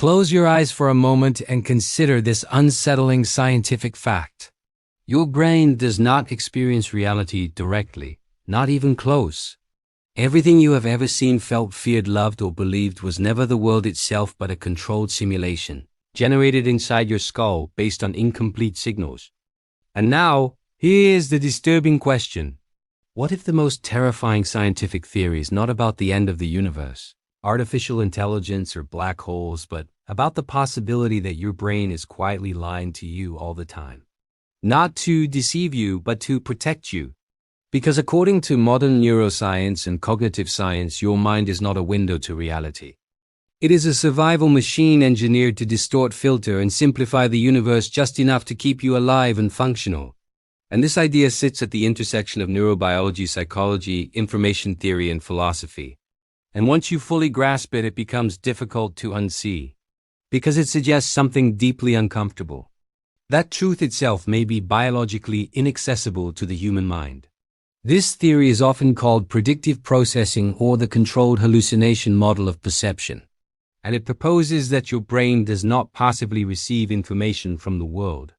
Close your eyes for a moment and consider this unsettling scientific fact. Your brain does not experience reality directly, not even close. Everything you have ever seen, felt, feared, loved, or believed was never the world itself but a controlled simulation, generated inside your skull based on incomplete signals. And now, here's the disturbing question. What if the most terrifying scientific theory is not about the end of the universe, artificial intelligence, or black holes, but about the possibility that your brain is quietly lying to you all the time? Not to deceive you, but to protect you. Because according to modern neuroscience and cognitive science, your mind is not a window to reality. It is a survival machine engineered to distort, filter, and simplify the universe just enough to keep you alive and functional. And this idea sits at the intersection of neurobiology, psychology, information theory, and philosophy. And once you fully grasp it, it becomes difficult to unsee, because it suggests something deeply uncomfortable. That truth itself may be biologically inaccessible to the human mind. This theory is often called predictive processing, or the controlled hallucination model of perception. And it proposes that your brain does not passively receive information from the world.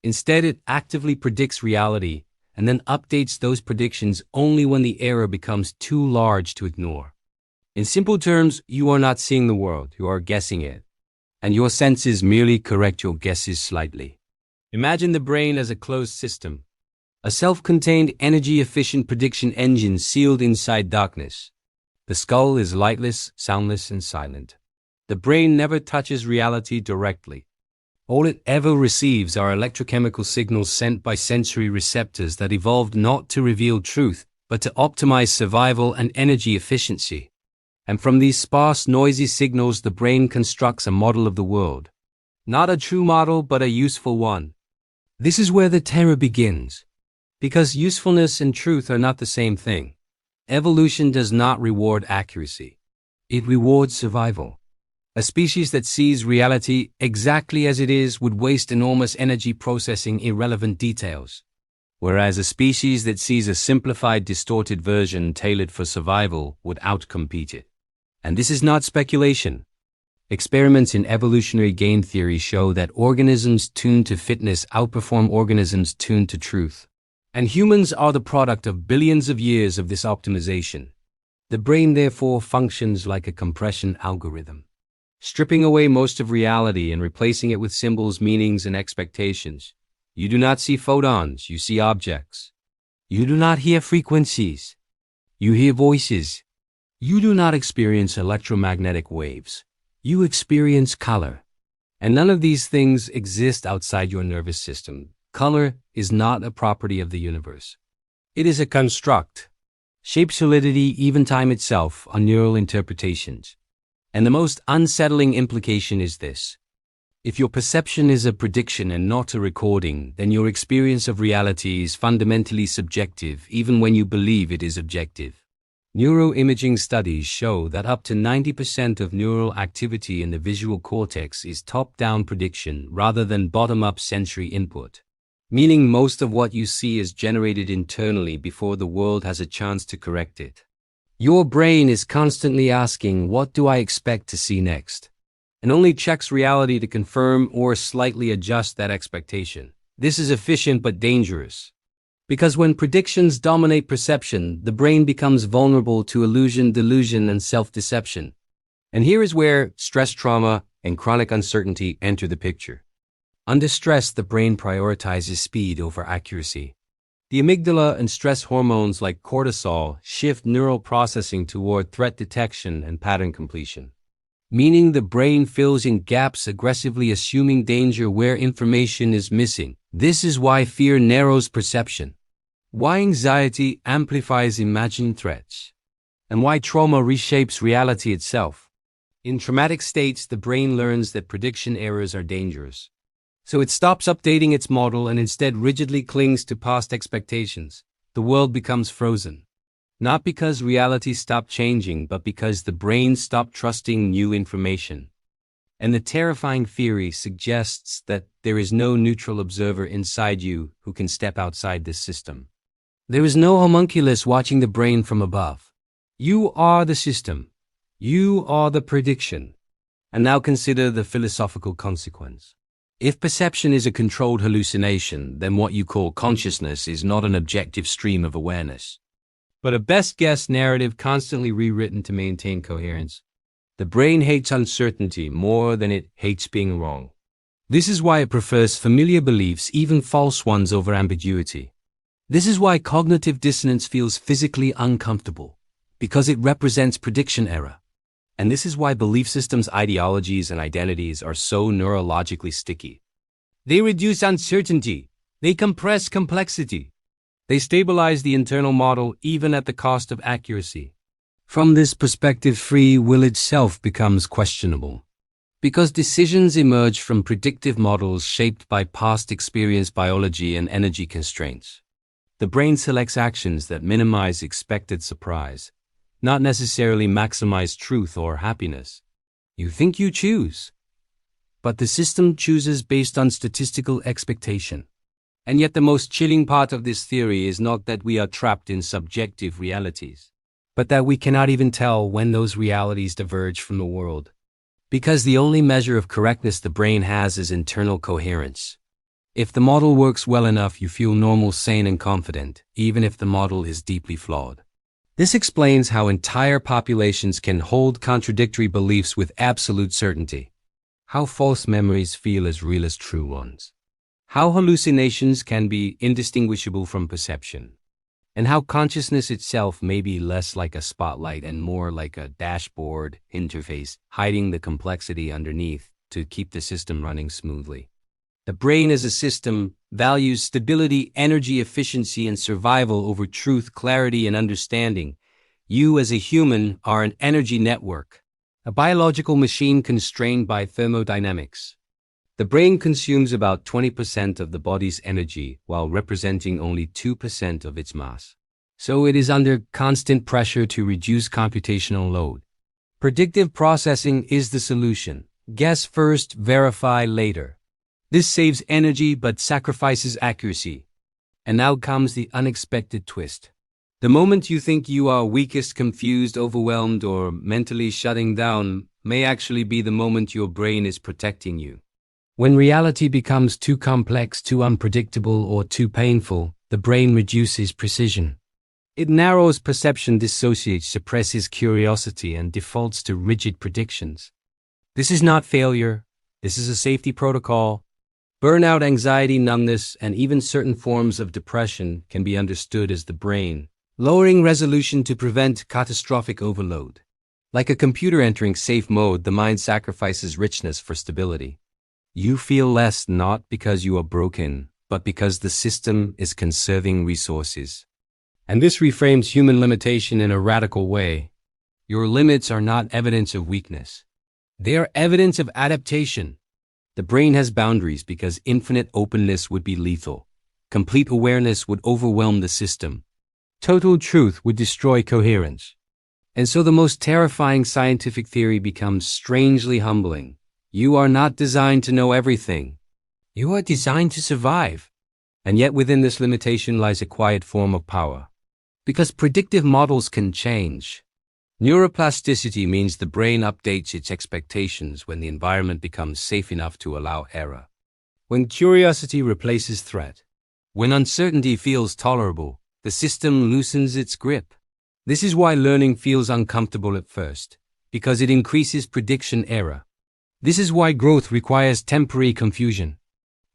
Instead, it actively predicts reality and then updates those predictions only when the error becomes too large to ignore. In simple terms, you are not seeing the world, you are guessing it. And your senses merely correct your guesses slightly. Imagine the brain as a closed system, a self-contained, energy-efficient prediction engine sealed inside darkness. The skull is lightless, soundless, and silent. The brain never touches reality directly. All it ever receives are electrochemical signals sent by sensory receptors that evolved not to reveal truth, but to optimize survival and energy efficiency. And from these sparse, noisy signals, the brain constructs a model of the world. Not a true model, but a useful one. This is where the terror begins. Because usefulness and truth are not the same thing. Evolution does not reward accuracy. It rewards survival. A species that sees reality exactly as it is would waste enormous energy processing irrelevant details, whereas a species that sees a simplified, distorted version tailored for survival would outcompete it. And this is not speculation. Experiments in evolutionary game theory show that organisms tuned to fitness outperform organisms tuned to truth. And humans are the product of billions of years of this optimization. The brain therefore functions like a compression algorithm, stripping away most of reality and replacing it with symbols, meanings, and expectations. You do not see photons, you see objects. You do not hear frequencies, you hear voices. You do not experience electromagnetic waves, you experience color. And none of these things exist outside your nervous system. Color is not a property of the universe. It is a construct. Shape, solidity, even time itself are neural interpretations. And the most unsettling implication is this. If your perception is a prediction and not a recording, then your experience of reality is fundamentally subjective, even when you believe it is objective. Neuroimaging studies show that up to 90% of neural activity in the visual cortex is top-down prediction rather than bottom-up sensory input, meaning most of what you see is generated internally before the world has a chance to correct it. Your brain is constantly asking, what do I expect to see next? And only checks reality to confirm or slightly adjust that expectation. This is efficient but dangerous. Because when predictions dominate perception, the brain becomes vulnerable to illusion, delusion, and self-deception. And here is where stress, trauma, and chronic uncertainty enter the picture. Under stress, the brain prioritizes speed over accuracy. The amygdala and stress hormones like cortisol shift neural processing toward threat detection and pattern completion, meaning the brain fills in gaps, aggressively assuming danger where information is missing. This is why fear narrows perception, why anxiety amplifies imagined threats, and why trauma reshapes reality itself. In traumatic states, the brain learns that prediction errors are dangerous. So it stops updating its model and instead rigidly clings to past expectations. The world becomes frozen. Not because reality stopped changing, but because the brain stopped trusting new information. And the terrifying theory suggests that there is no neutral observer inside you who can step outside this system. There is no homunculus watching the brain from above. You are the system. You are the prediction. And now consider the philosophical consequence. If perception is a controlled hallucination, then what you call consciousness is not an objective stream of awareness, but a best-guess narrative constantly rewritten to maintain coherence. The brain hates uncertainty more than it hates being wrong. This is why it prefers familiar beliefs, even false ones, over ambiguity. This is why cognitive dissonance feels physically uncomfortable, because it represents prediction error. And this is why belief systems, ideologies, and identities are so neurologically sticky. They reduce uncertainty. They compress complexity. They stabilize the internal model even at the cost of accuracy. From this perspective, free will itself becomes questionable, because decisions emerge from predictive models shaped by past experience, biology, and energy constraints. The brain selects actions that minimize expected surprise, not necessarily maximize truth or happiness. You think you choose, but the system chooses based on statistical expectation. And yet the most chilling part of this theory is not that we are trapped in subjective realities, but that we cannot even tell when those realities diverge from the world. Because the only measure of correctness the brain has is internal coherence. If the model works well enough, you feel normal, sane, and confident, even if the model is deeply flawed. This explains how entire populations can hold contradictory beliefs with absolute certainty, how false memories feel as real as true ones, how hallucinations can be indistinguishable from perception, and how consciousness itself may be less like a spotlight and more like a dashboard interface, hiding the complexity underneath to keep the system running smoothly. The brain as a system values stability, energy, efficiency, and survival over truth, clarity, and understanding. You as a human are an energy network, a biological machine constrained by thermodynamics. The brain consumes about 20% of the body's energy while representing only 2% of its mass. So it is under constant pressure to reduce computational load. Predictive processing is the solution. Guess first, verify later. This saves energy but sacrifices accuracy. And now comes the unexpected twist. The moment you think you are weakest, confused, overwhelmed, or mentally shutting down may actually be the moment your brain is protecting you. When reality becomes too complex, too unpredictable, or too painful, the brain reduces precision. It narrows perception, dissociates, suppresses curiosity, and defaults to rigid predictions. This is not failure. This is a safety protocol. Burnout, anxiety, numbness, and even certain forms of depression can be understood as the brain lowering resolution to prevent catastrophic overload. Like a computer entering safe mode, the mind sacrifices richness for stability. You feel less not because you are broken, but because the system is conserving resources. And this reframes human limitation in a radical way. Your limits are not evidence of weakness. They are evidence of adaptation. The brain has boundaries because infinite openness would be lethal. Complete awareness would overwhelm the system. Total truth would destroy coherence. And so the most terrifying scientific theory becomes strangely humbling. You are not designed to know everything. You are designed to survive. And yet within this limitation lies a quiet form of power. Because predictive models can change. Neuroplasticity means the brain updates its expectations when the environment becomes safe enough to allow error. When curiosity replaces threat. When uncertainty feels tolerable, the system loosens its grip. This is why learning feels uncomfortable at first, because it increases prediction error. This is why growth requires temporary confusion.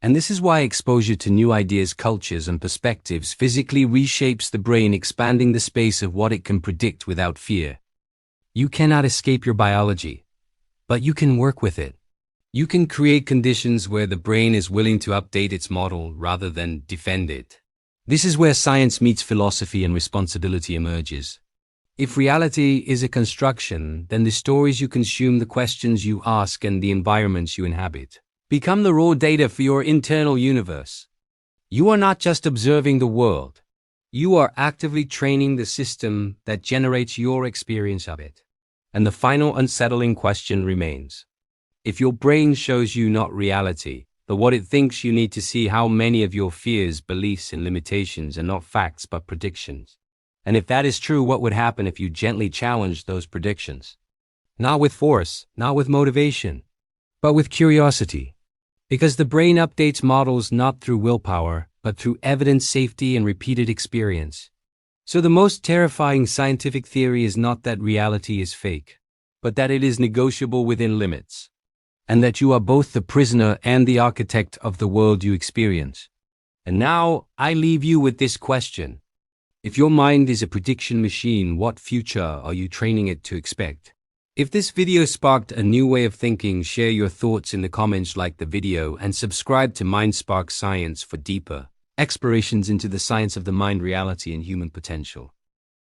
And this is why exposure to new ideas, cultures, and perspectives physically reshapes the brain, expanding the space of what it can predict without fear. You cannot escape your biology, but you can work with it. You can create conditions where the brain is willing to update its model rather than defend it. This is where science meets philosophy and responsibility emerges. If reality is a construction, then the stories you consume, the questions you ask, and the environments you inhabit become the raw data for your internal universe. You are not just observing the world. You are actively training the system that generates your experience of it. And the final unsettling question remains. If your brain shows you not reality, but what it thinks, you need to see how many of your fears, beliefs, and limitations are not facts but predictions. And if that is true, what would happen if you gently challenged those predictions? Not with force, not with motivation, but with curiosity. Because the brain updates models not through willpower, but through evidence, safety, and repeated experience. So the most terrifying scientific theory is not that reality is fake, but that it is negotiable within limits, and that you are both the prisoner and the architect of the world you experience. And now, I leave you with this question. If your mind is a prediction machine, what future are you training it to expect? If this video sparked a new way of thinking, share your thoughts in the comments, like the video, and subscribe to MindSpark Science for deeper explorations into the science of the mind, reality, and human potential.